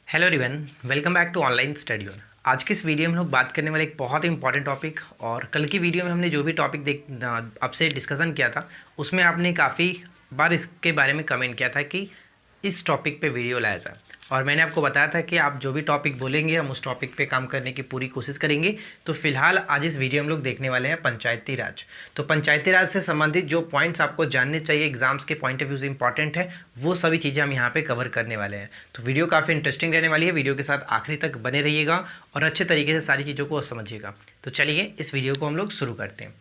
Hello everyone, welcome back to online study one. आज की इस वीडियो में हम लोग बात करने वाले एक बहुत ही इंपॉर्टेंट टॉपिक, और कल की वीडियो में हमने जो भी टॉपिक आपसे डिस्कशन किया था उसमें आपने काफ़ी बार इसके बारे में कमेंट किया था कि इस टॉपिक पे वीडियो लाया जाए, और मैंने आपको बताया था कि आप जो भी टॉपिक बोलेंगे हम उस टॉपिक पे काम करने की पूरी कोशिश करेंगे। तो फिलहाल आज इस वीडियो में हम लोग देखने वाले हैं पंचायती राज। तो पंचायती राज से संबंधित जो पॉइंट्स आपको जानने चाहिए, एग्जाम्स के पॉइंट ऑफ व्यू से इंपॉर्टेंट है, वो सभी चीज़ें हम यहाँ पे कवर करने वाले हैं। तो वीडियो काफ़ी इंटरेस्टिंग रहने वाली है, वीडियो के साथ आखिरी तक बने रहिएगा और अच्छे तरीके से सारी चीज़ों को समझिएगा। तो चलिए इस वीडियो को हम लोग शुरू करते हैं।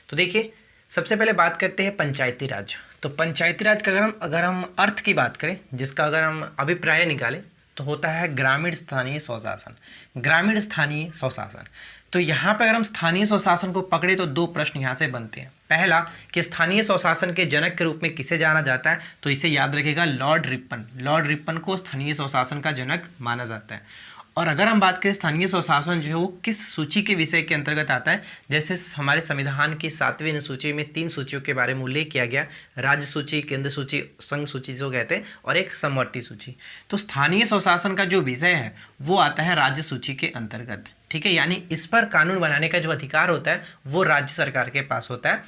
तो देखिए, सबसे पहले बात करते हैं पंचायती राज। तो पंचायती राज का अगर हम अर्थ की बात करें, जिसका अगर हम अभिप्राय निकालें, तो होता है ग्रामीण स्थानीय स्वशासन। ग्रामीण स्थानीय स्वशासन। तो यहाँ पे अगर हम स्थानीय स्वशासन को पकड़े तो दो प्रश्न यहाँ से बनते हैं। पहला कि स्थानीय स्वशासन के जनक के रूप में किसे जाना जाता है, तो इसे याद रखिएगा, लॉर्ड रिपन। लॉर्ड रिपन को स्थानीय स्वशासन का जनक माना जाता है। और अगर हम बात करें स्थानीय स्वशासन जो है वो किस सूची के विषय के अंतर्गत आता है, जैसे हमारे संविधान की 7वीं अनुसूची में 3 सूचियों के बारे में उल्लेख किया गया, राज्य सूची, केंद्र सूची, संघ सूची जो कहते हैं, और एक समवर्ती सूची। तो स्थानीय स्वशासन का जो विषय है वो आता है राज्य सूची के अंतर्गत। ठीक है, यानी इस पर कानून बनाने का जो अधिकार होता है वो राज्य सरकार के पास होता है।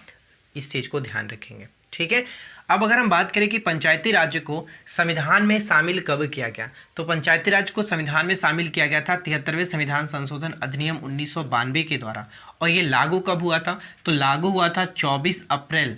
इस चीज़ को ध्यान रखेंगे। ठीक है, अब अगर हम बात करें कि पंचायती राज को संविधान में शामिल कब किया गया, तो पंचायती राज को संविधान में शामिल किया गया था 73वें संविधान संशोधन अधिनियम 1992 के द्वारा। और ये लागू कब हुआ था, तो लागू हुआ था 24 अप्रैल,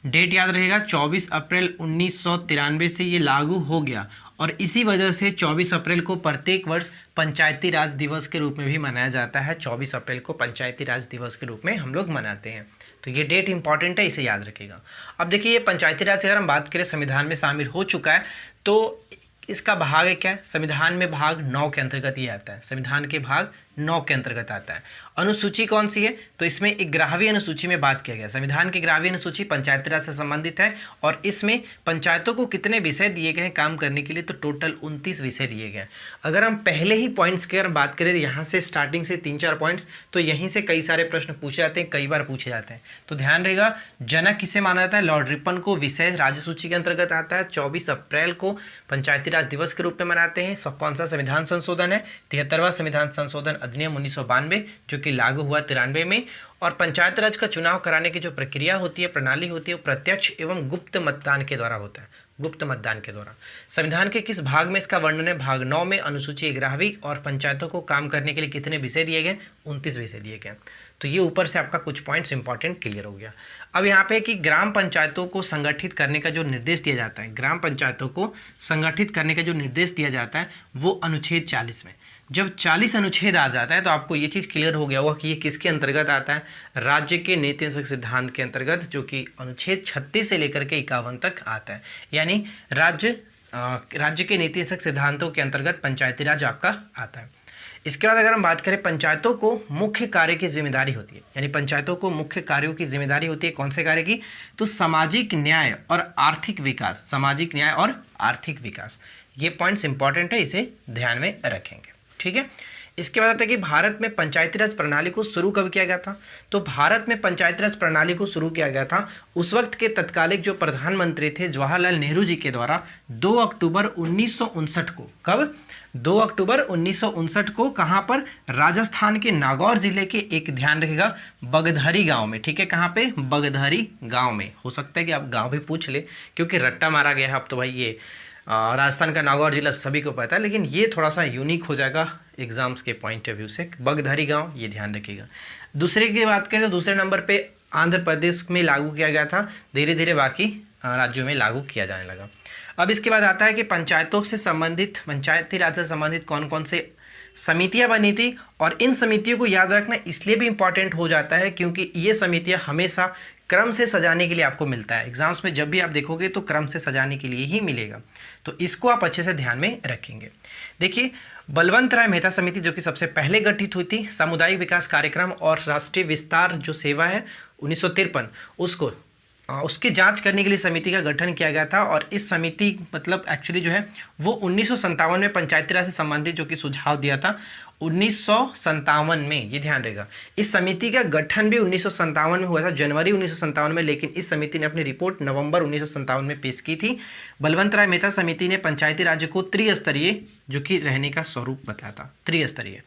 डेट याद रहेगा, 24 अप्रैल 1993 से ये लागू हो गया। और इसी वजह से 24 अप्रैल को प्रत्येक वर्ष पंचायती राज दिवस के रूप में भी मनाया जाता है। 24 अप्रैल को पंचायती राज दिवस के रूप में हम लोग मनाते हैं। तो ये डेट इंपॉर्टेंट है, इसे याद रखिएगा। अब देखिए, ये पंचायती राज अगर हम बात करें संविधान में शामिल हो चुका है, तो इसका भाग है क्या, संविधान में भाग 9 के अंतर्गत ये आता है। संविधान के भाग 9 के अंतर्गत आता है। अनुसूची कौन सी है, तो इसमें 11वीं अनुसूची में बात किया गया। संविधान की 11वीं अनुसूची पंचायती राज से संबंधित है, और इसमें पंचायतों को कितने विषय दिए गए हैं काम करने के लिए, तो टोटल 29 विषय दिए गए। अगर हम पहले ही पॉइंट्स की अगर बात करें, यहाँ से स्टार्टिंग से 3-4 पॉइंट्स, तो यहीं से कई सारे प्रश्न पूछे जाते हैं, कई बार पूछे जाते हैं। तो ध्यान रहेगा, जनक किसे माना जाता है, लॉर्ड रिपन को। विषय राज्य सूची के अंतर्गत आता है। 24 अप्रैल को पंचायती राज दिवस के रूप में मनाते हैं। कौन सा संविधान संशोधन है, 73वां संविधान संशोधन अधिनियम 1992, जो कि लागू हुआ 93 में। और पंचायत राज का चुनाव कराने की जो प्रक्रिया होती है, प्रणाली होती है, वो प्रत्यक्ष एवं गुप्त मतदान के द्वारा होता है। गुप्त मतदान के द्वारा। संविधान के किस भाग में इसका वर्णन है, भाग 9 में, अनुसूची 11वीं। और पंचायतों को काम करने के लिए कितने विषय दिए गए, 29 विषय दिए गए। तो ये ऊपर से आपका कुछ पॉइंट्स इंपॉर्टेंट क्लियर हो गया। अब यहाँ पे कि ग्राम पंचायतों को संगठित करने का जो निर्देश दिया जाता है, ग्राम पंचायतों को संगठित करने का जो निर्देश दिया जाता है वो अनुच्छेद 40 में। जब 40 अनुच्छेद आ जाता है तो आपको ये चीज़ क्लियर हो गया होगा कि ये किसके अंतर्गत आता है, राज्य के नीति निषेध सिद्धांत के अंतर्गत, जो कि अनुच्छेद 36 से लेकर के 51 तक आता है। यानी राज्य के नीति निषेध सिद्धांतों के अंतर्गत पंचायती राज आपका आता है। इसके बाद अगर हम बात करें, पंचायतों को मुख्य कार्य की जिम्मेदारी होती है, यानी पंचायतों को मुख्य कार्यों की जिम्मेदारी होती है। कौन से कार्य की, तो सामाजिक न्याय और आर्थिक विकास। सामाजिक न्याय और आर्थिक विकास, ये पॉइंट्स इंपॉर्टेंट है, इसे ध्यान में रखेंगे। ठीक है, इसके बाद आता है कि भारत में पंचायती राज प्रणाली को शुरू कब किया गया था, तो भारत में पंचायती राज प्रणाली को शुरू किया गया था उस वक्त के तत्कालिक जो प्रधानमंत्री थे जवाहरलाल नेहरू जी के द्वारा 2 अक्टूबर 1959 को। कब, 2 अक्टूबर 1959 को। कहाँ पर, राजस्थान के नागौर जिले के एक, ध्यान रखिएगा, बगधरी गांव में। ठीक है, कहाँ पे, बगधरी गांव में। हो सकता है कि आप गांव भी पूछ ले, क्योंकि रट्टा मारा गया है। अब तो भाई ये राजस्थान का नागौर जिला सभी को पता है, लेकिन ये थोड़ा सा यूनिक हो जाएगा एग्जाम्स के पॉइंट ऑफ व्यू से। बगधरी गांव, ये ध्यान रखिएगा। दूसरे की बात करें तो दूसरे नंबर पे आंध्र प्रदेश में लागू किया गया था। धीरे धीरे बाकी राज्यों में लागू किया जाने लगा। अब इसके बाद आता है कि पंचायतों से संबंधित, पंचायती राज से संबंधित कौन कौन से समितियां बनी थी। और इन समितियों को याद रखना इसलिए भी इंपॉर्टेंट हो जाता है क्योंकि ये समितियां हमेशा क्रम से सजाने के लिए आपको मिलता है। एग्जाम्स में जब भी आप देखोगे तो क्रम से सजाने के लिए ही मिलेगा, तो इसको आप अच्छे से ध्यान में रखेंगे। देखिए, बलवंत राय मेहता समिति जो कि सबसे पहले गठित हुई थी, सामुदायिक विकास कार्यक्रम और राष्ट्रीय विस्तार जो सेवा है 1953, उसको उसकी जांच करने के लिए समिति का गठन किया गया था। और इस समिति मतलब एक्चुअली जो है वो 1957 में पंचायती राज से संबंधित जो कि सुझाव दिया था 1957 में, ये ध्यान रहेगा। इस समिति का गठन भी 1957 में हुआ था, जनवरी 1957 में, लेकिन इस समिति ने अपनी रिपोर्ट नवंबर 1957 में पेश की थी। बलवंत राय मेहता समिति ने पंचायती राज्य को त्रिस्तरीय जो कि रहने का स्वरूप बताया था, त्रिस्तरीय।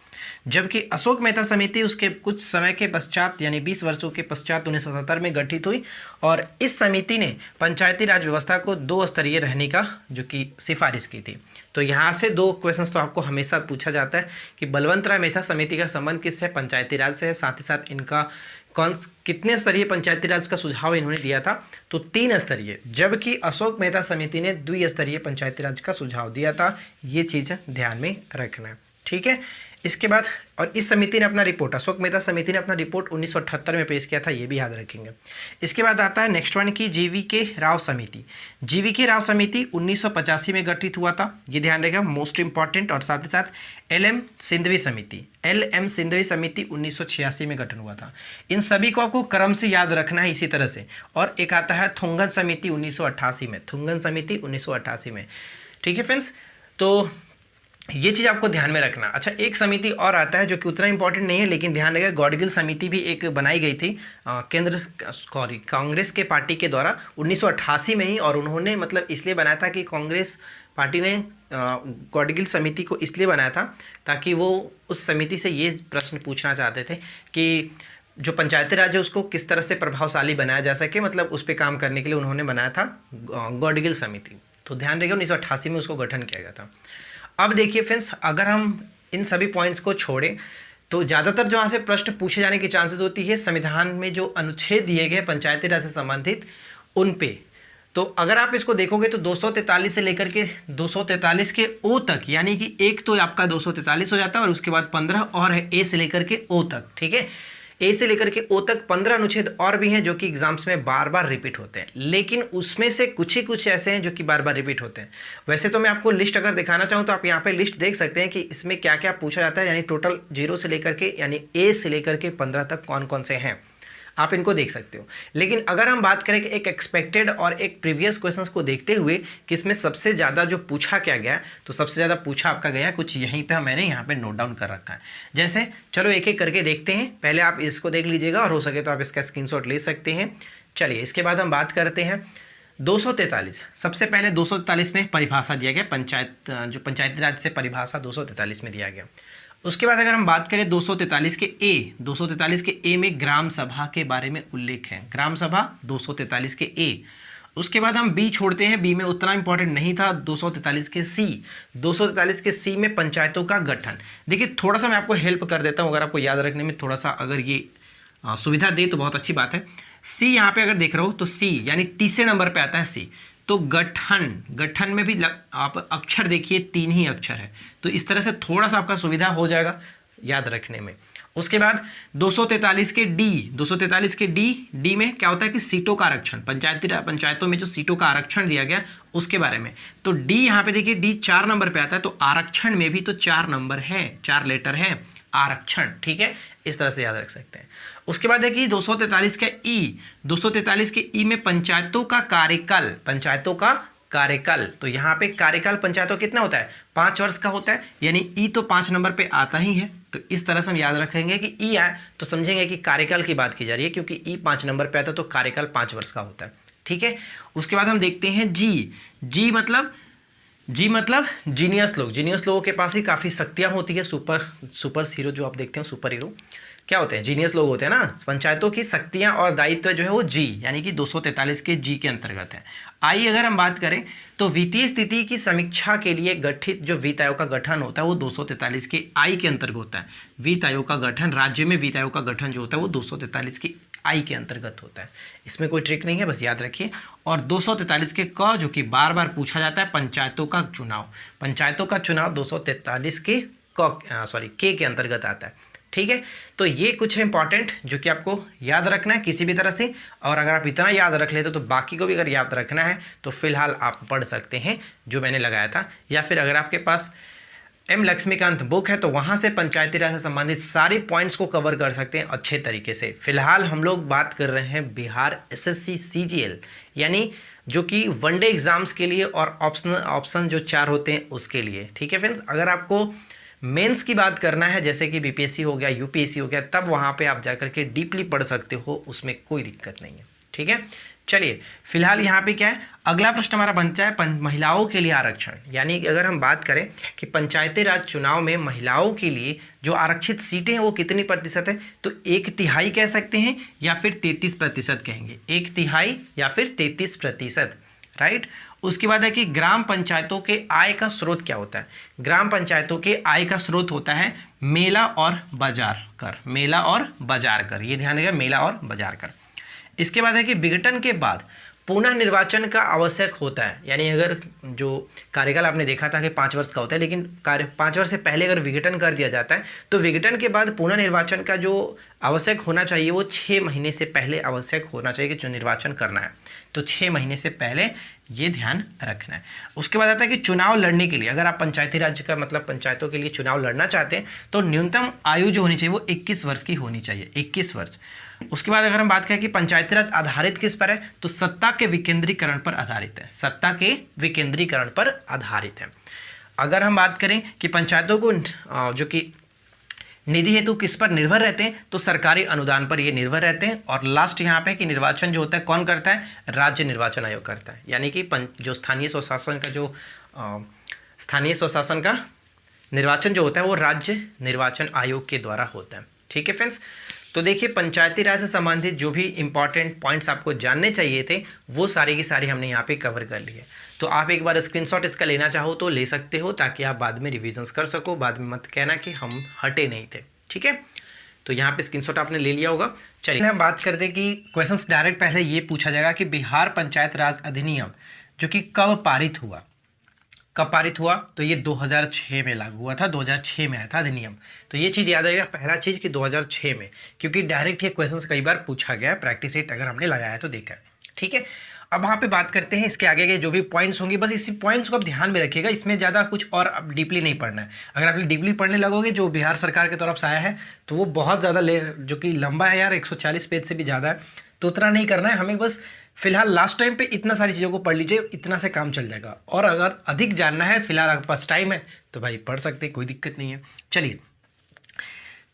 जबकि अशोक मेहता समिति उसके कुछ समय के पश्चात यानी 20 वर्षों के पश्चात 1977 में गठित हुई और इस समिति ने पंचायती राज व्यवस्था को 2 स्तरीय रहने का जो कि सिफारिश की थी। तो यहाँ से 2 क्वेश्चंस तो आपको हमेशा पूछा जाता है कि बलवंत राय मेहता समिति का संबंध किससे, पंचायती राज से है, साथ ही साथ इनका कितने स्तरीय पंचायती राज का सुझाव इन्होंने दिया था, तो 3 स्तरीय, जबकि अशोक मेहता समिति ने 2 स्तरीय पंचायती राज का सुझाव दिया था। ये चीज़ ध्यान में रखना है, ठीक है। इसके बाद और इस समिति ने अपना रिपोर्ट, अशोक मेहता समिति ने अपना रिपोर्ट 1978 में पेश किया था, ये भी याद रखेंगे। इसके बाद आता है नेक्स्ट वन की जीवीके राव समिति। जीवीके राव समिति 1985 में गठित हुआ था, ये ध्यान रहेगा, मोस्ट इंपॉर्टेंट। और साथ ही साथ LM सिंधवी समिति, LM सिंधवी समिति 1986 में गठन हुआ था। इन सभी को आपको क्रम से याद रखना है इसी तरह से। और एक आता है थुंगन समिति 1988 में, थुंगन समिति 1988 में, ठीक है फ्रेंड्स। तो ये चीज़ आपको ध्यान में रखना। अच्छा, एक समिति और आता है जो कि उतना इंपॉर्टेंट नहीं है, लेकिन ध्यान रखिएगा, गॉडगिल समिति भी एक बनाई गई थी कांग्रेस के पार्टी के द्वारा 1988 में ही। और उन्होंने मतलब इसलिए बनाया था कि कांग्रेस पार्टी ने गॉडगिल समिति को इसलिए बनाया था ताकि वो उस समिति से ये प्रश्न पूछना चाहते थे कि जो पंचायती राज है उसको किस तरह से प्रभावशाली बनाया जा सके, मतलब उस पर काम करने के लिए उन्होंने बनाया था गॉडगिल समिति। तो ध्यान रखिएगा 1988 में उसको गठन किया गया था। अब देखिए फ्रेंड्स, अगर हम इन सभी पॉइंट्स को छोड़ें तो ज़्यादातर जो यहाँ से प्रश्न पूछे जाने की चांसेस होती है संविधान में जो अनुच्छेद दिए गए पंचायती राज से संबंधित उन पे। तो अगर आप इसको देखोगे तो 243 से लेकर के 243 के ओ तक, यानी कि एक तो आपका 243 हो जाता है और उसके बाद 15 और है ए से लेकर के ओ तक, ठीक है। ए से लेकर के ओ तक 15 अनुच्छेद और भी हैं जो कि एग्जाम्स में बार बार रिपीट होते हैं, लेकिन उसमें से कुछ ही कुछ ऐसे हैं जो कि बार बार रिपीट होते हैं। वैसे तो मैं आपको लिस्ट अगर दिखाना चाहूँ तो आप यहाँ पे लिस्ट देख सकते हैं कि इसमें क्या क्या पूछा जाता है, यानी टोटल 0 से लेकर के यानी ए से लेकर के 15 तक कौन कौन से हैं, आप इनको देख सकते हो। लेकिन अगर हम बात करें कि एक एक्सपेक्टेड और एक प्रीवियस क्वेश्चंस को देखते हुए कि इसमें सबसे ज़्यादा जो पूछा क्या गया, तो सबसे ज़्यादा पूछा आपका गया कुछ यहीं पे मैंने यहाँ पे नोट डाउन कर रखा है। जैसे चलो एक एक करके देखते हैं, पहले आप इसको देख लीजिएगा और हो सके तो आप इसका स्क्रीनशॉट ले सकते हैं। चलिए इसके बाद हम बात करते हैं 243। सबसे पहले 243 में परिभाषा दिया गया, जो पंचायती राज से परिभाषा 243 में दिया गया। उसके बाद अगर हम बात करें 243 के ए में ग्राम सभा के बारे में उल्लेख है, ग्राम सभा 243 के ए। उसके बाद हम बी छोड़ते हैं, बी में उतना इंपॉर्टेंट नहीं था। 243 के सी में पंचायतों का गठन। देखिए थोड़ा सा मैं आपको हेल्प कर देता हूँ, अगर आपको याद रखने में थोड़ा सा अगर ये सुविधा दे तो बहुत अच्छी बात है। सी यहाँ पे अगर देख रहे हो तो सी यानी तीसरे नंबर पे आता है सी। तो गठन में भी आप अक्षर देखिए 3 ही अक्षर है, तो इस तरह से थोड़ा सा आपका सुविधा हो जाएगा याद रखने में। उसके बाद 243 के डी में क्या होता है कि सीटों का आरक्षण, पंचायतों में जो सीटों का आरक्षण दिया गया उसके बारे में। तो डी यहाँ पे देखिए डी 4 नंबर पे आता है, तो आरक्षण में भी तो 4 नंबर है, 4 लेटर है आरक्षण, ठीक है, इस तरह से याद रख सकते हैं। उसके बाद है कि 243 के ई में पंचायतों का कार्यकाल, तो यहाँ पे कार्यकाल पंचायतों कितना होता है, 5 वर्ष का होता है, यानी ई तो 5 नंबर पे आता ही है। तो इस तरह से हम याद रखेंगे कि ई आए तो समझेंगे कि कार्यकाल की बात की जा रही है, क्योंकि ई 5 नंबर पे आता है तो कार्यकाल 5 वर्ष का होता है, ठीक है। उसके बाद हम देखते हैं जी मतलब जीनियस लोगों के पास ही काफ़ी शक्तियाँ होती है, सुपर हीरो जो आप देखते हैं, सुपर हीरो क्या होते हैं, जीनियस लोग होते हैं ना। पंचायतों की शक्तियाँ और दायित्व जो है वो जी यानी कि 243 के जी के अंतर्गत है। आई अगर हम बात करें तो वित्तीय स्थिति की समीक्षा के लिए गठित जो वित्त आयोग का गठन होता है वो 243 के आई के अंतर्गत होता है। वित्त आयोग का गठन, राज्य में वित्त आयोग का गठन जो होता है वो 243 की आई के अंतर्गत होता है। इसमें कोई ट्रिक नहीं है, बस याद रखिए। और 243 के क जो कि बार बार पूछा जाता है, पंचायतों का चुनाव 243 के के अंतर्गत आता है, ठीक है। तो ये कुछ है इंपॉर्टेंट जो कि आपको याद रखना है किसी भी तरह से, और अगर आप इतना याद रख लेते तो बाकी को भी अगर याद रखना है तो फिलहाल आप पढ़ सकते हैं जो मैंने लगाया था, या फिर अगर आपके पास एम लक्ष्मीकांत बुक है, तो वहाँ से पंचायती राज से संबंधित सारी पॉइंट्स को कवर कर सकते हैं अच्छे तरीके से। फिलहाल हम लोग बात कर रहे हैं बिहार एसएससी सीजीएल, यानी जो कि वनडे एग्जाम्स के लिए और ऑप्शन जो 4 होते हैं उसके लिए। ठीक है फ्रेंड्स, अगर आपको मेंस की बात करना है जैसे कि बीपीएससी हो गया, यूपीएससी हो गया, तब वहाँ पे आप जाकर के डीपली पढ़ सकते हो, उसमें कोई दिक्कत नहीं है। ठीक है, चलिए फिलहाल यहाँ पे क्या है, अगला प्रश्न हमारा बनता है महिलाओं के लिए आरक्षण। यानी कि अगर हम बात करें कि पंचायती राज चुनाव में महिलाओं के लिए जो आरक्षित सीटें हैं वो कितनी प्रतिशत है, तो 1/3 कह सकते हैं या फिर 33% कहेंगे। 1/3 या फिर 33%, राइट। उसके बाद है कि ग्राम पंचायतों के आय का स्रोत क्या होता है। ग्राम पंचायतों के आय का स्रोत होता है मेला और बाजार कर। मेला और बाजार कर, ये ध्यान रखिएगा, मेला और बाजार कर। इसके बाद है कि विघटन के बाद पुनः निर्वाचन का आवश्यक होता है। यानी अगर जो कार्यकाल आपने देखा था कि 5 वर्ष का होता है, लेकिन 5 वर्ष से पहले अगर विघटन कर दिया जाता है तो विघटन के बाद पुनः निर्वाचन का जो आवश्यक होना चाहिए वो 6 महीने से पहले आवश्यक होना चाहिए कि जो निर्वाचन करना है, तो 6 महीने से पहले ये ध्यान रखना है। उसके बाद आता है कि चुनाव लड़ने के लिए, अगर आप पंचायती राज का मतलब पंचायतों के लिए चुनाव लड़ना चाहते हैं तो न्यूनतम आयु जो होनी चाहिए वो 21 वर्ष की होनी चाहिए, 21 वर्ष। उसके बाद अगर हम बात करें कि पंचायती राज आधारित किस पर है, तो सत्ता के विकेंद्रीकरण पर आधारित है। सत्ता के विकेंद्रीकरण पर आधारित है। अगर हम बात करें कि पंचायतों को जो कि निधि हेतु किस पर निर्भर रहते हैं, तो सरकारी अनुदान पर ये निर्भर रहते हैं। और लास्ट यहाँ पे कि निर्वाचन जो होता है कौन करता है, राज्य निर्वाचन आयोग करता है। यानी कि जो स्थानीय स्वशासन का निर्वाचन जो होता है वो राज्य निर्वाचन आयोग के द्वारा होता है। ठीक है फ्रेंड्स, तो देखिए पंचायती राज से संबंधित जो भी इंपॉर्टेंट पॉइंट्स आपको जानने चाहिए थे वो सारे की सारी हमने यहाँ पे कवर कर लिए। तो आप एक बार स्क्रीनशॉट इसका लेना चाहो तो ले सकते हो, ताकि आप बाद में रिविजन्स कर सको, बाद में मत कहना कि हम हटे नहीं थे। ठीक है, तो यहाँ पे स्क्रीनशॉट आपने ले लिया होगा। चलिए हम बात करते हैं कि क्वेश्चंस डायरेक्ट पहले ये पूछा जाएगा कि बिहार पंचायत राज अधिनियम जो कि कब पारित हुआ, कब पारित हुआ, तो ये 2006 में लागू हुआ था, 2006 में आया था अधिनियम। तो ये चीज़ याद रहेगा, पहला चीज़ कि 2006 में, क्योंकि डायरेक्ट ये क्वेश्चंस कई बार पूछा गया है, प्रैक्टिस सेट अगर हमने लगाया है तो देखा है। ठीक है, अब वहाँ पे बात करते हैं इसके आगे के जो भी पॉइंट्स होंगे, बस इसी पॉइंट्स को आप ध्यान में रखिएगा, इसमें ज़्यादा कुछ और अब डीपली नहीं पढ़ना है। अगर आप डीपली पढ़ने लगोगे जो बिहार सरकार की तरफ से आया है तो वो बहुत ज़्यादा जो कि लंबा है यार, 140 पेज से भी ज़्यादा है, तो उतना नहीं करना है हमें। बस फिलहाल लास्ट टाइम पे इतना सारी चीज़ों को पढ़ लीजिए, इतना से काम चल जाएगा। और अगर अधिक जानना है, फिलहाल आपके पास टाइम है तो भाई पढ़ सकते हैं, कोई दिक्कत नहीं है। चलिए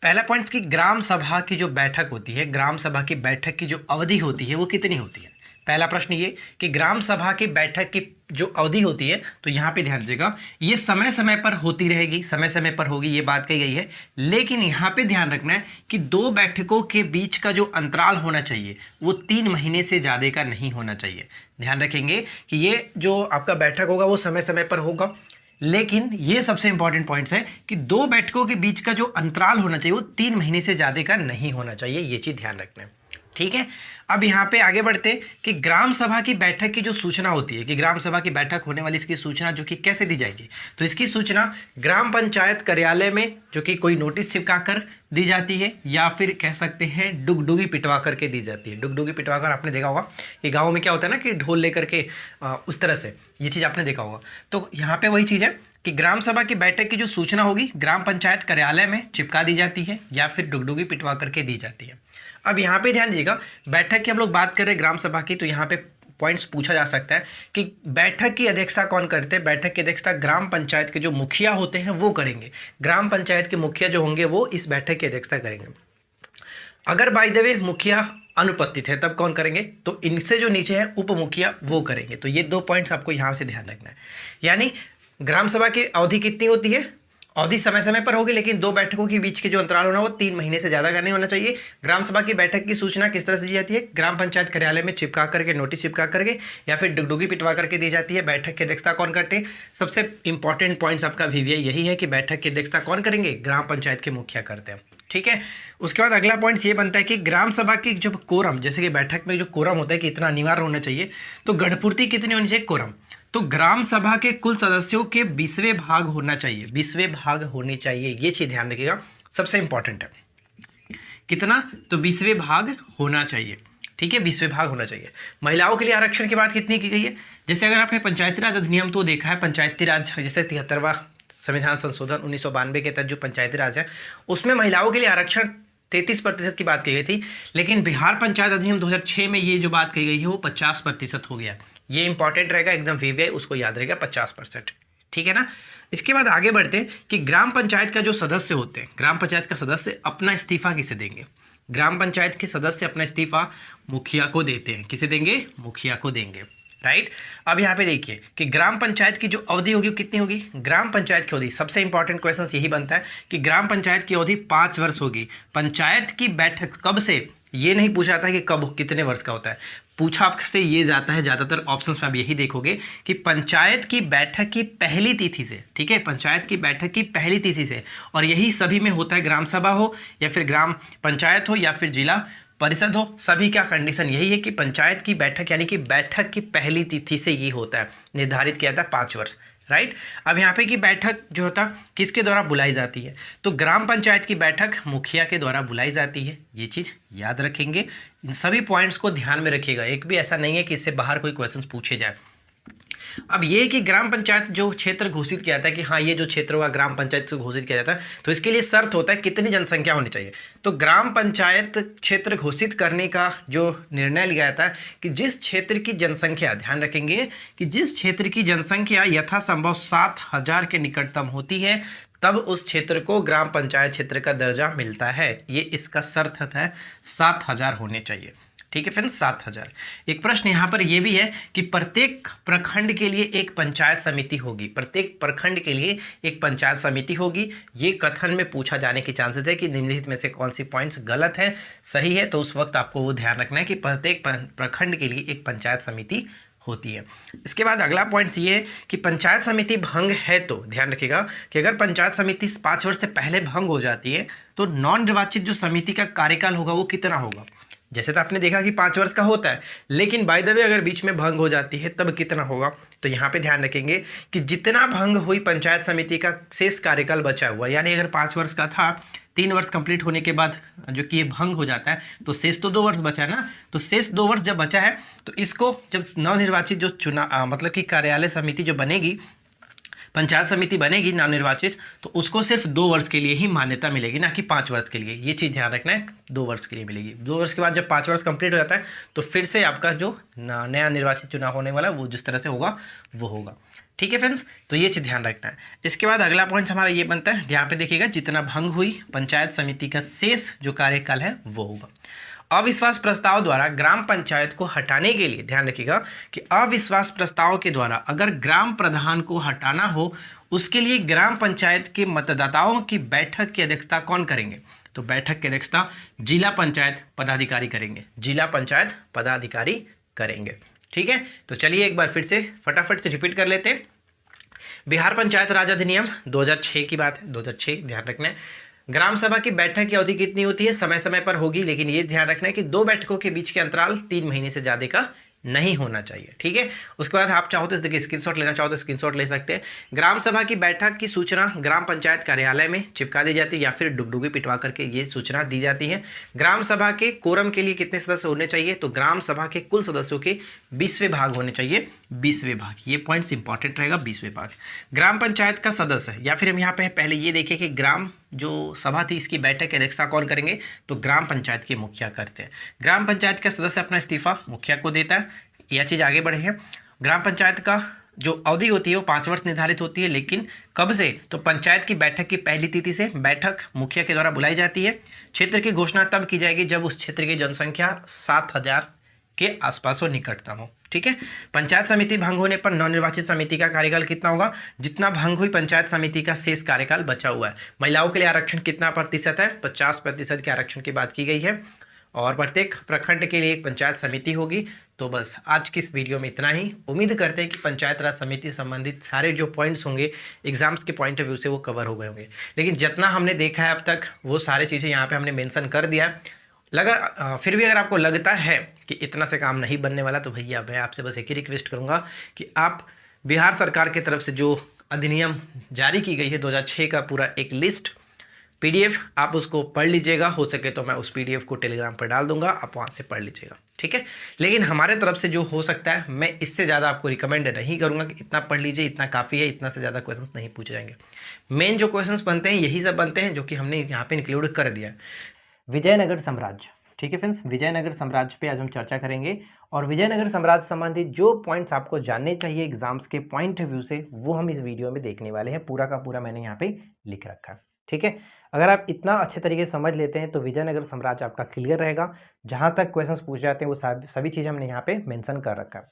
पहला पॉइंट कि ग्राम सभा की जो बैठक होती है, ग्राम सभा की बैठक की जो अवधि होती है वो कितनी होती है। पहला प्रश्न ये कि ग्राम सभा की बैठक की जो अवधि होती है, तो यहाँ पे ध्यान दीजिएगा, ये समय समय पर होती रहेगी, समय समय पर होगी, ये बात कही गई है। लेकिन यहाँ पे ध्यान रखना है कि 2 बैठकों के बीच का जो अंतराल होना चाहिए वो 3 महीने से ज़्यादा का नहीं होना चाहिए। ध्यान रखेंगे कि ये जो आपका बैठक होगा वो समय समय पर होगा, लेकिन ये सबसे इंपॉर्टेंट पॉइंट्स है कि 2 बैठकों के बीच का जो अंतराल होना चाहिए वो 3 महीने से ज़्यादा का नहीं होना चाहिए, ये चीज़ ध्यान रखना है। ठीक है, अब यहाँ पे आगे बढ़ते हैं कि ग्राम सभा की बैठक की जो सूचना होती है, कि ग्राम सभा की बैठक होने वाली इसकी सूचना जो कि कैसे दी जाएगी, तो इसकी सूचना ग्राम पंचायत कार्यालय में जो कि कोई नोटिस चिपका कर दी जाती है, या फिर कह सकते हैं डुगडुगी पिटवा करके दी जाती है। डुगडुगी पिटवा कर आपने देखा होगा कि गाँव में क्या होता है ना कि ढोल लेकर के उस तरह से, ये चीज़ आपने देखा होगा। तो यहाँ पर वही चीज़ है कि ग्राम सभा की बैठक की जो सूचना होगी ग्राम पंचायत कार्यालय में चिपका दी जाती है या फिर डुगडुगी पिटवा करके दी जाती है। अब यहाँ पे ध्यान दीजिएगा, बैठक की हम लोग बात कर रहे हैं ग्राम सभा की, तो यहाँ पे पॉइंट्स पूछा जा सकता है कि बैठक की अध्यक्षता कौन करते हैं। बैठक की अध्यक्षता ग्राम पंचायत के जो मुखिया होते हैं वो करेंगे। ग्राम पंचायत के मुखिया जो होंगे वो इस बैठक की अध्यक्षता करेंगे। अगर बाय द वे मुखिया अनुपस्थित है तब कौन करेंगे, तो इनसे जो नीचे है उप मुखिया वो करेंगे। तो ये 2 पॉइंट्स आपको यहाँ से ध्यान रखना है। यानी ग्राम सभा की अवधि कितनी होती है, अवधि समय समय पर होगी, लेकिन 2 बैठकों के बीच के जो अंतराल होना वो 3 महीने से ज़्यादा का नहीं होना चाहिए। ग्राम सभा की बैठक की सूचना किस तरह से दी जाती है, ग्राम पंचायत कार्यालय में चिपका करके, नोटिस चिपका करके या फिर डुगडुगी पिटवा करके दी जाती है। बैठक की अध्यक्षता कौन करते हैं, सबसे इंपॉर्टेंट पॉइंट्स आपका वीवीआई यही है कि बैठक की अध्यक्षता कौन करेंगे, ग्राम पंचायत के मुखिया करते हैं। ठीक है, उसके बाद अगला पॉइंट ये बनता है कि ग्राम सभा की जब कोरम, जैसे कि बैठक में जो कोरम होता है कि इतना अनिवार्य होना चाहिए, तो गढ़पूर्ति कितनी होनी चाहिए कोरम, तो ग्राम सभा के कुल सदस्यों के 20वें भाग होना चाहिए, 20वें भाग होने चाहिए, ये चीज़ ध्यान रखिएगा, सबसे इंपॉर्टेंट है। कितना, तो 20वें भाग होना चाहिए। ठीक है, 20वें भाग होना चाहिए। महिलाओं के लिए आरक्षण की बात कितनी की गई है, जैसे अगर आपने पंचायती राज अधिनियम तो देखा है, पंचायती राज जैसे 73वां संविधान संशोधन 1992 के तहत जो पंचायती राज है उसमें महिलाओं के लिए आरक्षण 33% की बात की गई थी, लेकिन बिहार पंचायत अधिनियम 2006 में ये जो बात कही गई है वो 50% हो गया। ये इंपॉर्टेंट रहेगा, एकदम वीवीआई उसको याद रहेगा 50%, ठीक है ना। इसके बाद आगे बढ़ते हैं कि ग्राम पंचायत का जो सदस्य होते हैं, ग्राम पंचायत का सदस्य अपना इस्तीफा किसे देंगे? ग्राम पंचायत के सदस्य अपना इस्तीफा मुखिया को देते हैं। किसे देंगे? मुखिया को देंगे, राइट। अब यहाँ पे देखिए कि ग्राम पंचायत की जो अवधि होगी वो कितनी होगी? ग्राम पंचायत की अवधि, सबसे इंपॉर्टेंट क्वेश्चन यही बनता है कि ग्राम पंचायत की अवधि 5 वर्ष होगी। पंचायत की बैठक कब से, ये नहीं पूछा था कि कब कितने वर्ष का होता है, पूछा आपसे ये जाता है ज़्यादातर ऑप्शंस में। आप यही देखोगे कि पंचायत की बैठक की पहली तिथि से, ठीक है, पंचायत की बैठक की पहली तिथि से, और यही सभी में होता है, ग्राम सभा हो या फिर ग्राम पंचायत हो या फिर जिला परिषद हो, सभी का कंडीशन यही है कि पंचायत की बैठक यानी कि बैठक की पहली तिथि से ये होता है, निर्धारित किया था 5 वर्ष, राइट। अब यहाँ पे की बैठक जो होता किसके द्वारा बुलाई जाती है? तो ग्राम पंचायत की बैठक मुखिया के द्वारा बुलाई जाती है। ये चीज़ याद रखेंगे, इन सभी पॉइंट्स को ध्यान में रखिएगा, एक भी ऐसा नहीं है कि इससे बाहर कोई क्वेश्चन पूछे जाए। अब ये कि ग्राम पंचायत जो क्षेत्र घोषित किया जाता है कि हाँ ये जो क्षेत्र होगा ग्राम पंचायत से घोषित किया जाता है, तो इसके लिए शर्त होता है कितनी जनसंख्या होनी चाहिए। तो ग्राम पंचायत क्षेत्र घोषित करने का जो निर्णय लिया जाता है कि जिस क्षेत्र की जनसंख्या, ध्यान रखेंगे कि जिस क्षेत्र की जनसंख्या यथासंभव 7,000 के निकटतम होती है तब उस क्षेत्र को ग्राम पंचायत क्षेत्र का दर्जा मिलता है। ये इसका शर्त है, 7,000 होने चाहिए, ठीक है फ्रेंड्स, 7,000। एक प्रश्न यहाँ पर यह भी है कि प्रत्येक प्रखंड के लिए एक पंचायत समिति होगी, प्रत्येक प्रखंड के लिए एक पंचायत समिति होगी। ये कथन में पूछा जाने के चांसेस है कि निम्नलिखित में से कौन सी पॉइंट्स गलत है, सही है, तो उस वक्त आपको वो ध्यान रखना है कि प्रत्येक प्रखंड के लिए एक पंचायत समिति होती है। इसके बाद अगला पॉइंट ये है कि पंचायत समिति भंग है तो ध्यान रखिएगा कि अगर पंचायत समिति 5 वर्ष से पहले भंग हो जाती है तो नॉन निर्वाचित जो समिति का कार्यकाल होगा वो कितना होगा? जैसे तो आपने देखा कि 5 वर्ष का होता है, लेकिन बाय द वे अगर बीच में भंग हो जाती है तब कितना होगा? तो यहाँ पे ध्यान रखेंगे कि जितना भंग हुई पंचायत समिति का शेष कार्यकाल बचा हुआ, यानी अगर 5 वर्ष का था, 3 वर्ष कंप्लीट होने के बाद जो कि ये भंग हो जाता है तो शेष तो 2 वर्ष बचा है ना, तो शेष 2 वर्ष जब बचा है तो इसको जब नवनिर्वाचित जो मतलब कि कार्यालय समिति जो बनेगी, पंचायत समिति बनेगी नवनिर्वाचित, तो उसको सिर्फ 2 वर्ष के लिए ही मान्यता मिलेगी, ना कि 5 वर्ष के लिए। ये चीज़ ध्यान रखना है, 2 वर्ष के लिए मिलेगी। 2 वर्ष के बाद जब 5 वर्ष कंप्लीट हो जाता है तो फिर से आपका जो नया निर्वाचित चुनाव होने वाला है वो जिस तरह से होगा वो होगा, ठीक है फ्रेंड्स। तो ये चीज़ ध्यान रखना है। इसके बाद अगला पॉइंट हमारा ये बनता है, ध्यान पे देखिएगा, जितना भंग हुई पंचायत समिति का शेष जो कार्यकाल है वो होगा। अविश्वास प्रस्ताव द्वारा ग्राम पंचायत को हटाने के लिए ध्यान रखिएगा कि अविश्वास प्रस्ताव के द्वारा अगर ग्राम प्रधान को हटाना हो उसके लिए ग्राम पंचायत के मतदाताओं की बैठक की अध्यक्षता कौन करेंगे? तो बैठक की अध्यक्षता जिला पंचायत पदाधिकारी करेंगे, जिला पंचायत पदाधिकारी करेंगे, ठीक है। तो चलिए एक बार फिर से फटाफट से रिपीट कर लेते हैं। बिहार पंचायत राज अधिनियम 2006 की बात है, 2006 ध्यान रखना है। ग्राम सभा की बैठक की अवधि कितनी होती है? समय समय पर होगी, लेकिन ये ध्यान रखना है कि 2 बैठकों के बीच के अंतराल 3 महीने से ज़्यादा का नहीं होना चाहिए, ठीक है। उसके बाद आप चाहो तो देखिए स्क्रीनशॉट लेना चाहो तो स्क्रीनशॉट ले सकते हैं। ग्राम सभा की बैठक की सूचना ग्राम पंचायत कार्यालय में चिपका दी जाती है या फिर डुगडुगी पिटवा करके ये सूचना दी जाती है। ग्राम सभा के कोरम के लिए कितने सदस्य होने चाहिए? तो ग्राम सभा के कुल सदस्यों के 20वें भाग होने चाहिए, 20वें भाग। ये पॉइंट्स इंपॉर्टेंट रहेगा, 20वें भाग। ग्राम पंचायत का सदस्य या फिर हम यहाँ पे पहले ये देखें कि ग्राम जो सभा थी इसकी बैठक की अध्यक्षता कौन करेंगे? तो ग्राम पंचायत के मुखिया करते हैं। ग्राम पंचायत का सदस्य अपना इस्तीफा मुखिया को देता है। यह चीज़ आगे बढ़े हैं। ग्राम पंचायत का जो अवधि होती है वो 5 वर्ष निर्धारित होती है, लेकिन कब से? तो पंचायत की बैठक की पहली तिथि से बैठक मुखिया के द्वारा बुलाई जाती है। क्षेत्र की घोषणा तब की जाएगी जब उस क्षेत्र की जनसंख्या 7,000 के आसपास हो, निकटतम हो, ठीक है। पंचायत समिति भंग होने पर नवनिर्वाचित समिति का कार्यकाल कितना होगा? जितना भंग हुई पंचायत समिति का शेष कार्यकाल बचा हुआ है। महिलाओं के लिए आरक्षण कितना प्रतिशत है? 50% के आरक्षण की बात की गई है, और प्रत्येक प्रखंड के लिए एक पंचायत समिति होगी। तो बस आज की इस वीडियो में इतना ही। उम्मीद करते हैं कि पंचायत राज समिति संबंधित सारे जो पॉइंट्स होंगे एग्जाम्स के पॉइंट ऑफ व्यू से वो कवर हो गए होंगे, लेकिन जितना हमने देखा है अब तक वो सारी चीज़ें यहाँ पे हमने मेंशन कर दिया। फिर भी अगर आपको लगता है कि इतना से काम नहीं बनने वाला तो भैया मैं आपसे बस एक ही रिक्वेस्ट करूँगा कि आप बिहार सरकार की तरफ से जो अधिनियम जारी की गई है 2006 का पूरा एक लिस्ट PDF आप उसको पढ़ लीजिएगा, हो सके तो मैं उस PDF को टेलीग्राम पर डाल दूंगा, आप वहाँ से पढ़ लीजिएगा, ठीक है। लेकिन हमारे तरफ से जो हो सकता है, मैं इससे ज़्यादा आपको रिकमेंड नहीं करूँगा कि इतना पढ़ लीजिए, इतना काफ़ी है, इतना से ज़्यादा क्वेश्चंस नहीं पूछे जाएंगे। मेन जो क्वेश्चंस बनते हैं यही सब बनते हैं जो कि हमने यहाँ पे इंक्लूड कर दिया है। विजयनगर साम्राज्य, ठीक है फ्रेंड्स, विजयनगर साम्राज्य पे आज हम चर्चा करेंगे और विजयनगर साम्राज्य संबंधित जो पॉइंट्स आपको जानने चाहिए एग्जाम्स के पॉइंट ऑफ व्यू से, वो हम इस वीडियो में देखने वाले हैं। पूरा का पूरा मैंने यहाँ पे लिख रखा है, ठीक है। अगर आप इतना अच्छे तरीके से समझ लेते हैं तो विजयनगर साम्राज्य आपका क्लियर रहेगा। जहां तक क्वेश्चंस पूछ जाते हैं वो सभी चीज़ हमने यहाँ पे मेंशन कर रखा है।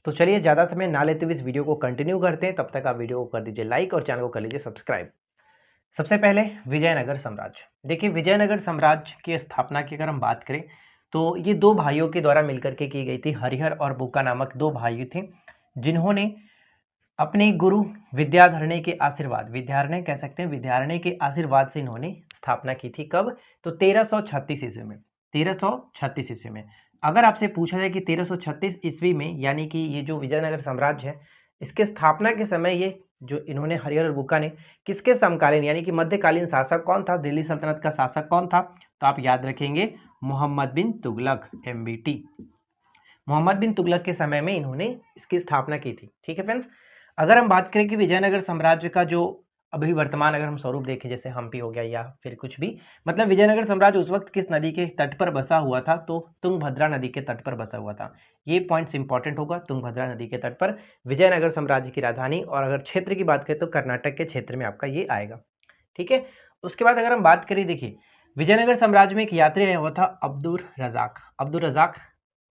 तो चलिए ज़्यादा समय ना लेते हुए इस वीडियो को कंटिन्यू करते हैं। तब तक आप वीडियो को कर दीजिए लाइक और चैनल को कर लीजिए सब्सक्राइब। सबसे पहले विजयनगर साम्राज्य। देखिए, विजयनगर साम्राज्य की स्थापना की अगर हम बात करें तो ये दो भाइयों के द्वारा मिलकर के की गई थी। हरिहर और बुक्का नामक दो भाई थे जिन्होंने अपने गुरु विद्याधरणी के आशीर्वाद, विद्यारण्य कह सकते हैं, विद्यारण्य के आशीर्वाद से इन्होंने स्थापना की थी। कब? तो 1336 ईस्वी में। 1336 ईस्वी में। अगर आपसे पूछा जाए कि 1336 ईस्वी में, यानी कि ये जो विजयनगर साम्राज्य है, इसके स्थापना के समय ये जो इन्होंने हरिहर और बुक्का ने किसके समकालीन यानी कि मध्यकालीन शासक कौन था, दिल्ली सल्तनत का शासक कौन था? तो आप याद रखेंगे मोहम्मद बिन तुगलक, MBT। मोहम्मद बिन तुगलक के समय में इन्होंने इसकी स्थापना की थी, ठीक है फ्रेंड्स। अगर हम बात करें कि विजयनगर साम्राज्य का जो अभी वर्तमान अगर हम स्वरूप देखें, जैसे हम्पी हो गया या फिर कुछ भी, मतलब विजयनगर साम्राज्य उस वक्त किस नदी के तट पर बसा हुआ था? तो तुंगभद्रा नदी के तट पर बसा हुआ था। ये पॉइंट्स इंपॉर्टेंट होगा। तुंगभद्रा नदी के तट पर विजयनगर साम्राज्य की राजधानी, और अगर क्षेत्र की बात करें तो कर्नाटक के क्षेत्र में आपका ये आएगा, ठीक है। उसके बाद अगर हम बात करें, देखिए विजयनगर साम्राज्य में एक यात्री आया हुआ था अब्दुल रजाक। अब्दुल रजाक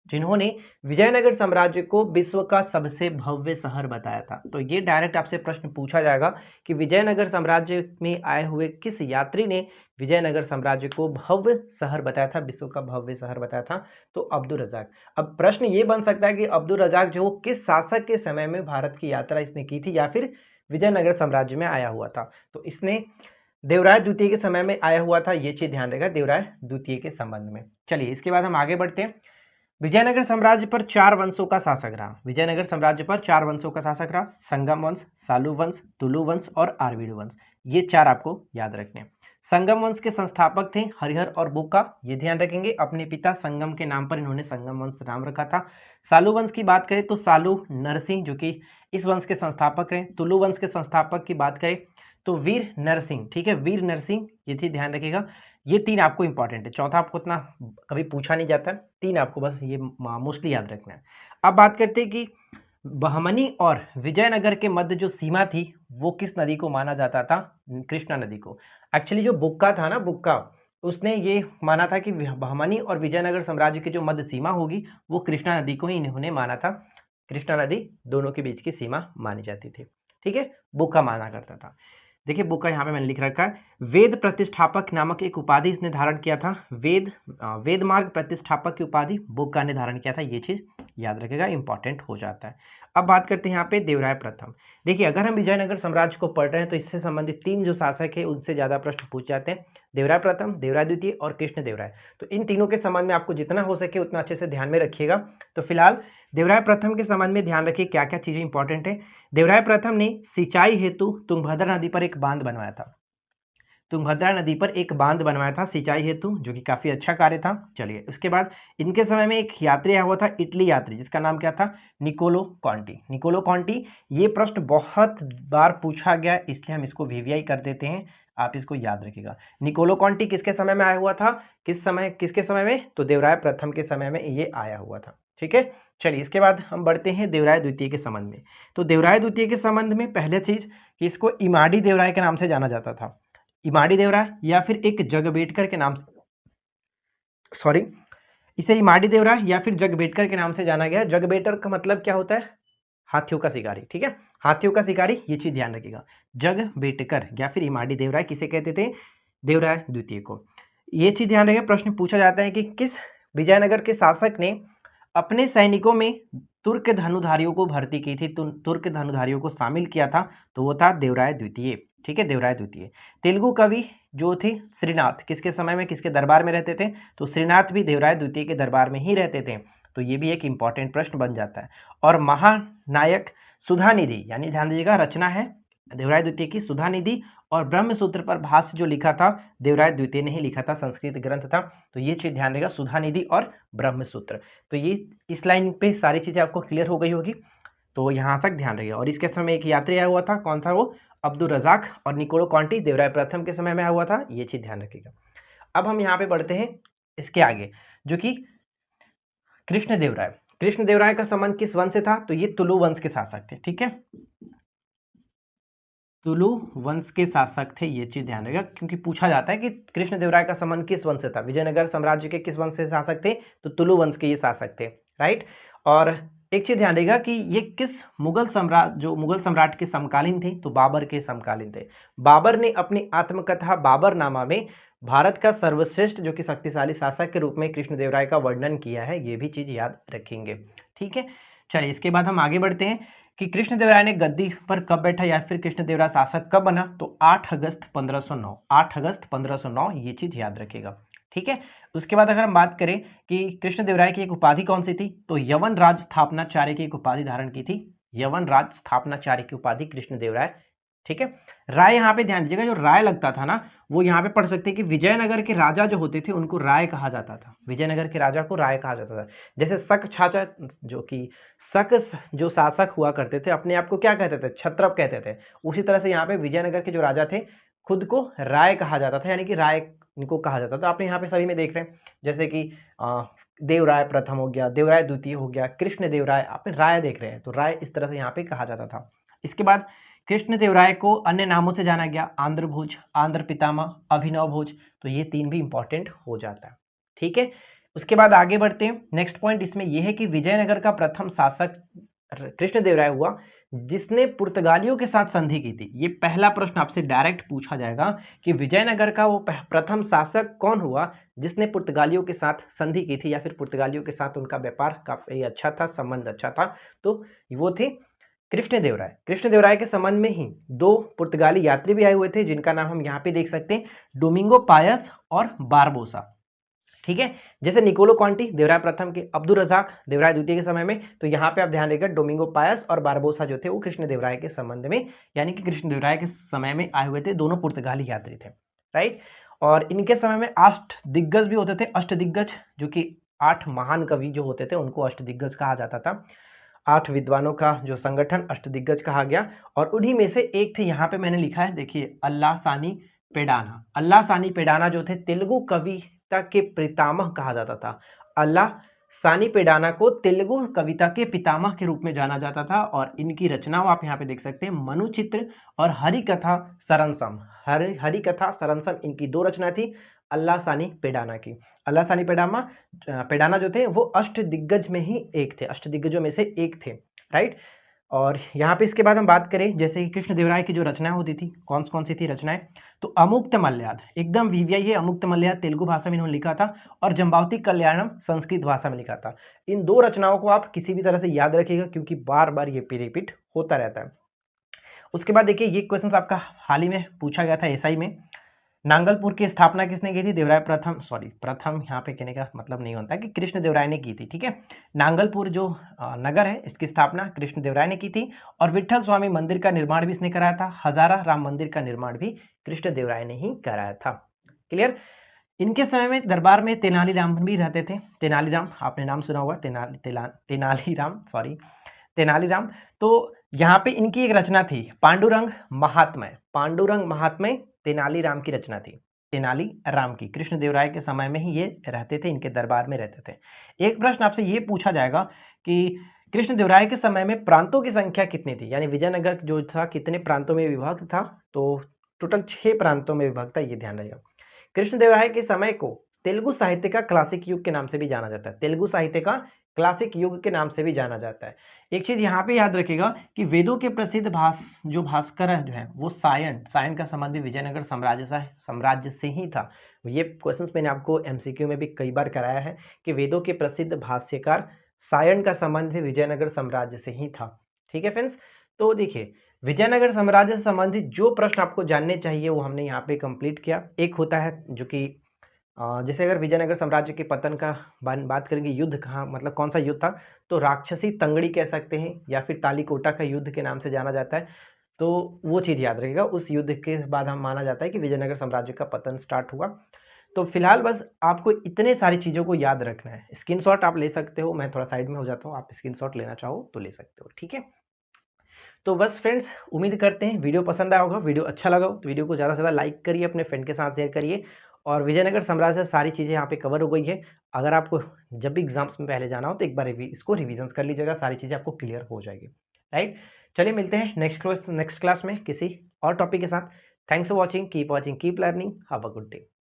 जिन्होंने विजयनगर साम्राज्य को विश्व का सबसे भव्य शहर बताया था। तो ये डायरेक्ट आपसे प्रश्न पूछा जाएगा कि विजयनगर साम्राज्य में आए हुए किस यात्री ने विजयनगर साम्राज्य को भव्य शहर बताया था, विश्व का भव्य शहर बताया था? तो अब्दुल रजाक। अब प्रश्न ये बन सकता है कि अब्दुल रजाक जो किस शासक के समय में भारत की यात्रा इसने की थी या फिर विजयनगर साम्राज्य में आया हुआ था? तो इसने देवराय द्वितीय के समय में आया हुआ था। ये चीज ध्यान रहेगा देवराय द्वितीय के संबंध में। चलिए इसके बाद हम आगे बढ़ते हैं। विजयनगर साम्राज्य पर 4 वंशों का शासक रहा। विजयनगर साम्राज्य पर 4 वंशों का शासक रहा। संगम वंश, सालू वंश, तुलु वंश और आरवीड वंश। ये 4 आपको याद रखने हैं। संगम वंश के संस्थापक थे हरिहर और बुक्का, ये ध्यान रखेंगे। अपने पिता संगम के नाम पर इन्होंने संगम वंश नाम रखा था। सालू वंश की बात करें तो सालू नरसिंह जो कि इस वंश के संस्थापक हैं। तुलु वंश के संस्थापक की बात करें तो वीर नरसिंह, ठीक है, वीर नरसिंह, ये चीज ध्यान रखिएगा। ये 3 आपको इंपॉर्टेंट है। चौथा आपको उतना कभी पूछा नहीं जाता, 3 आपको बस ये मोस्टली याद रखना है। अब बात करते हैं कि बहमनी और विजयनगर के मध्य जो सीमा थी वो किस नदी को माना जाता था? कृष्णा नदी को। एक्चुअली जो बुक्का था ना, बुक्का, उसने ये माना था कि बहमनी और विजयनगर साम्राज्य की जो मध्य सीमा होगी वो कृष्णा नदी को ही इन्होंने माना था। कृष्णा नदी दोनों के बीच की सीमा मानी जाती थी, ठीक है, बुक्का माना करता था। देखिए बुक का यहाँ पे मैंने लिख रखा है, वेद प्रतिष्ठापक नामक एक उपाधि इसने धारण किया था। वेद मार्ग प्रतिष्ठापक की उपाधि बुक का ने धारण किया था। ये चीज याद रखेगा, इंपॉर्टेंट हो जाता है। अब बात करते हैं यहाँ पे देवराय प्रथम। देखिए अगर हम विजयनगर साम्राज्य को पढ़ रहे हैं तो इससे संबंधित 3 जो शासक है उनसे ज्यादा प्रश्न पूछ जाते हैं। देवराय प्रथम, देवराय द्वितीय और कृष्ण देवराय। तो इन तीनों के संबंध में आपको जितना हो सके उतना अच्छे से ध्यान में रखिएगा। तो फिलहाल देवराय प्रथम के संबंध में ध्यान रखिए क्या क्या चीजें इंपॉर्टेंट है। देवराय प्रथम ने सिंचाई हेतु तुंगभद्रा नदी पर एक बांध बनवाया था। तुंगभद्रा नदी पर एक बांध बनवाया था सिंचाई हेतु, जो कि काफी अच्छा कार्य था। चलिए उसके बाद इनके समय में एक यात्री आया हुआ था, इटली यात्री, जिसका नाम क्या था? निकोलो कॉन्टी। निकोलो कॉन्टी, ये प्रश्न बहुत बार पूछा गया इसलिए हम इसको VVI कर देते हैं, आप इसको याद रखिएगा। निकोलो कॉन्टी किसके समय में आया हुआ था? किसके समय में? तो देवराय प्रथम के समय में ये आया हुआ था, ठीक है। चलिए इसके बाद हम बढ़ते हैं देवराय द्वितीय के संबंध में। तो देवराय द्वितीय के संबंध में पहले चीज कि इसको इमाड़ी देवराय के नाम से जाना जाता था। इमाड़ी देवराय या फिर एक जगबेटकर के नाम से, सॉरी, इसे इमाड़ी देवराय या फिर जगबेटकर के नाम से जाना गया। जगबेटर का मतलब क्या होता है? हाथियों का शिकारी, ठीक है, हाथियों का शिकारी, ये चीज ध्यान रखिएगा। जगबेटकर या फिर इमाड़ी देवराय किसे कहते थे? देवराय द्वितीय को। ये चीज ध्यान रखिए। प्रश्न पूछा जाता है कि किस विजयनगर के शासक ने अपने सैनिकों में तुर्क धनुधारियों को भर्ती की थी, तुर्क धनुधारियों को शामिल किया था? तो वो था देवराय द्वितीय, ठीक है, देवराय द्वितीय। तेलुगु कवि जो थे श्रीनाथ, किसके समय में किसके दरबार में रहते थे? तो श्रीनाथ भी देवराय द्वितीय के दरबार में ही रहते थे। तो ये भी एक इंपॉर्टेंट प्रश्न बन जाता है। और महानायक सुधानिधि, यानी ध्यान दीजिएगा रचना है देवराय द्वितीय की सुधा निधि, और ब्रह्म सूत्र पर भाष्य जो लिखा था देवराय द्वितीय ने ही लिखा था, संस्कृत ग्रंथ था। तो ये चीज ध्यान रहेगा, सुधा निधि और ब्रह्म सूत्र। तो ये इस लाइन पे सारी चीजें आपको क्लियर हो गई होगी, तो यहाँ तक ध्यान रहेगा। और इसके समय एक यात्री आया हुआ था, कौन था वो? अब्दुल रजाक और निकोलो कॉन्टी देवराय प्रथम के समय में आया हुआ था, ये चीज ध्यान रखिएगा। अब हम यहाँ पे बढ़ते हैं इसके आगे, जो कि कृष्णदेवराय। कृष्णदेवराय का संबंध किस वंश से था? तो ये तुलु वंश के शासक थे, ठीक है, तुलु वंश के शासक थे, ये चीज ध्यान रखिएगा, क्योंकि पूछा जाता है कि कृष्णदेवराय का संबंध किस वंश से था। विजयनगर साम्राज्य के किस वंश से शासक थे? तो तुलु वंश के ये शासक थे, राइट। और एक चीज ध्यान रखिएगा कि ये किस मुगल सम्राट, जो मुगल सम्राट के समकालीन थे, तो बाबर के समकालीन थे। बाबर ने अपनी आत्मकथा बाबरनामा में भारत का सर्वश्रेष्ठ जो कि शक्तिशाली शासक के रूप में कृष्णदेवराय का वर्णन किया है, ये भी चीज याद रखेंगे, ठीक है। चलिए इसके बाद हम आगे बढ़ते हैं कि कृष्णदेवराय ने गद्दी पर कब बैठा या फिर कृष्णदेवराय शासक कब बना? तो 8 अगस्त 1509, 8 अगस्त 1509, ये चीज याद रखिएगा, ठीक है। उसके बाद अगर हम बात करें कि कृष्णदेवराय की एक उपाधि कौन सी थी, तो यवन राज स्थापनाचार्य की एक उपाधि धारण की थी, यवन राज स्थापनाचार्य की उपाधि कृष्णदेवराय, ठीक है। राय यहाँ पे ध्यान दीजिएगा, जो राय लगता था ना, वो यहाँ पे पढ़ सकते हैं कि विजयनगर के राजा जो होते थे उनको राय कहा जाता था, विजयनगर के राजा को राय कहा जाता था। जैसे शक छाचा, जो कि शक जो शासक हुआ करते थे अपने आप को क्या कहते थे? क्षत्रप कहते थे। उसी तरह से यहाँ पे विजयनगर के जो राजा थे खुद को राय कहा जाता था, यानी कि राय इनको कहा जाता था। आपने यहाँ पे सभी में देख रहे हैं, जैसे कि देवराय प्रथम हो गया, देवराय द्वितीय हो गया, कृष्ण देवराय, आपने राय देख रहे हैं, तो राय इस तरह से यहाँ पे कहा जाता था। इसके बाद कृष्णदेवराय को अन्य नामों से जाना गया, आंध्र भोज, आंध्र पितामह, अभिनव भोज, तो ये तीन भी इंपॉर्टेंट हो जाता है, ठीक है। उसके बाद आगे बढ़ते हैं, नेक्स्ट पॉइंट इसमें यह है कि विजयनगर का प्रथम शासक कृष्णदेवराय हुआ जिसने पुर्तगालियों के साथ संधि की थी। ये पहला प्रश्न आपसे डायरेक्ट पूछा जाएगा कि विजयनगर का वो प्रथम शासक कौन हुआ जिसने पुर्तगालियों के साथ संधि की थी, या फिर पुर्तगालियों के साथ उनका व्यापार काफी अच्छा था, संबंध अच्छा था, तो वो थे कृष्णदेवराय। कृष्णदेवराय के संबंध में ही दो पुर्तगाली यात्री भी आए हुए थे, जिनका नाम हम यहाँ पे देख सकते हैं, डोमिंगो पायस और बारबोसा, ठीक है। जैसे निकोलो कॉन्टी देवराय प्रथम के, अब्दुल रजाक देवराय द्वितीय के समय में, तो यहाँ पे आप ध्यान रखिएगा डोमिंगो पायस और बारबोसा जो थे वो कृष्णदेवराय के संबंध में, यानी कि कृष्णदेवराय के समय में आए हुए थे, दोनों पुर्तगाली यात्री थे, राइट। और इनके समय में अष्ट दिग्गज भी होते थे, अष्ट दिग्गज, जो कि 8 महान कवि जो होते थे उनको अष्ट दिग्गज कहा जाता था। 8 विद्वानों का जो संगठन अष्ट दिग्गज कहा गया, और उन्हीं में से एक थे, यहाँ पे मैंने लिखा है, देखिए, अल्लाह सानी पेडाना। अल्लाह सानी पेडाना जो थे तेलुगु कविता के पितामह कहा जाता था। अल्लाह सानी पेडाना को तेलुगु कविता के पितामह के रूप में जाना जाता था, और इनकी रचनाओं आप यहाँ पे देख सकते हैं, मनुचित्र और हरिकथा सरंसम। हरिकथा सरंसम इनकी दो रचना थी अल्लाह सानी पेडाना की। अल्लाह सानी पेडाना जो थे वो अष्ट दिग्गज में ही एक थे, अष्ट दिग्गजों में से एक थे, राइट। और यहाँ पे इसके बाद हम बात करें, जैसे कि कृष्णदेवराय की जो रचनाएं होती थी, कौन कौन सी थी रचनाएं, तो अमुक्त मल्याद, एकदम वीवीआई है, अमुक्त मल्याद तेलुगु भाषा में इन्होंने लिखा था, और जम्बावती कल्याणम संस्कृत भाषा में लिखा था। इन दो रचनाओं को आप किसी भी तरह से याद रखिएगा, क्योंकि बार बार ये रिपीट होता रहता है। उसके बाद देखिए, ये क्वेश्चन आपका हाल ही में पूछा गया था एसआई में, नांगलपुर की स्थापना किसने की थी? देवराय प्रथम, सॉरी प्रथम यहाँ पे कहने का मतलब नहीं होता कि कृष्णदेवराय ने की थी, ठीक है। नांगलपुर जो नगर है इसकी स्थापना कृष्णदेवराय ने की थी, और विठल स्वामी मंदिर का निर्माण भी इसने कराया था, हजारा राम मंदिर का निर्माण भी कृष्णदेवराय ने ही कराया था, क्लियर। इनके समय में दरबार में तेनालीराम भी रहते थे, तेनालीराम आपने नाम सुना होगा, तेनालीराम, सॉरी तेनालीराम। तो यहाँ पे इनकी एक रचना थी पांडुरंग महात्म्य, पांडुरंग महात्म्य तेनालीराम की रचना थी, तेनालीराम की। कृष्णदेवराय के समय में ही ये रहते थे, इनके दरबार में रहते थे। एक प्रश्न आपसे ये पूछा जाएगा कि कृष्णदेवराय के समय में प्रांतों की संख्या कितनी थी, यानी विजयनगर जो था कितने प्रांतों में विभक्त था, तो टोटल 6 प्रांतों में विभक्त था, ये ध्यान रहेगा। कृष्णदेवराय के समय को तेलुगु साहित्य का क्लासिक युग के नाम से भी जाना जाता है, तेलुगु साहित्य का क्लासिक युग के नाम से भी जाना जाता है। एक चीज यहाँ पे याद रखिएगा कि वेदों के प्रसिद्ध भास्कर जो है वो सायन का संबंध भी विजयनगर साम्राज्य से ही था। ये क्वेश्चंस मैंने आपको एमसीक्यू में भी कई बार कराया है कि वेदों के प्रसिद्ध भाष्यकार सायन का संबंध भी विजयनगर साम्राज्य से ही था, ठीक है फ्रेंड्स। तो देखिए, विजयनगर साम्राज्य से संबंधित जो प्रश्न आपको जानने चाहिए वो हमने यहाँ पे कंप्लीट किया। एक होता है जो कि जैसे अगर विजयनगर साम्राज्य के पतन का बात करेंगे, युद्ध कहाँ, मतलब कौन सा युद्ध था, तो राक्षसी तंगड़ी कह सकते हैं, या फिर तालीकोटा का युद्ध के नाम से जाना जाता है। तो वो चीज़ याद रखिएगा। उस युद्ध के बाद हम माना जाता है कि विजयनगर साम्राज्य का पतन स्टार्ट हुआ। तो फिलहाल बस आपको इतने सारी चीज़ों को याद रखना है। स्क्रीनशॉट आप ले सकते हो, मैं थोड़ा साइड में हो जाता हूँ, आप स्क्रीनशॉट लेना चाहो तो ले सकते हो, ठीक है। तो बस फ्रेंड्स, उम्मीद करते हैं वीडियो पसंद आया होगा। वीडियो अच्छा लगा हो तो वीडियो को ज़्यादा से ज़्यादा लाइक करिए, अपने फ्रेंड के साथ शेयर करिए। और विजयनगर साम्राज्य से सारी चीज़ें यहाँ पे कवर हो गई है। अगर आपको जब भी एग्जाम्स में पहले जाना हो तो एक बार इसको रिविजन कर लीजिएगा, सारी चीज़ें आपको क्लियर हो जाएगी, राइट। चलिए मिलते हैं नेक्स्ट क्लास में किसी और टॉपिक के साथ। Thanks for watching, keep learning, have a good day.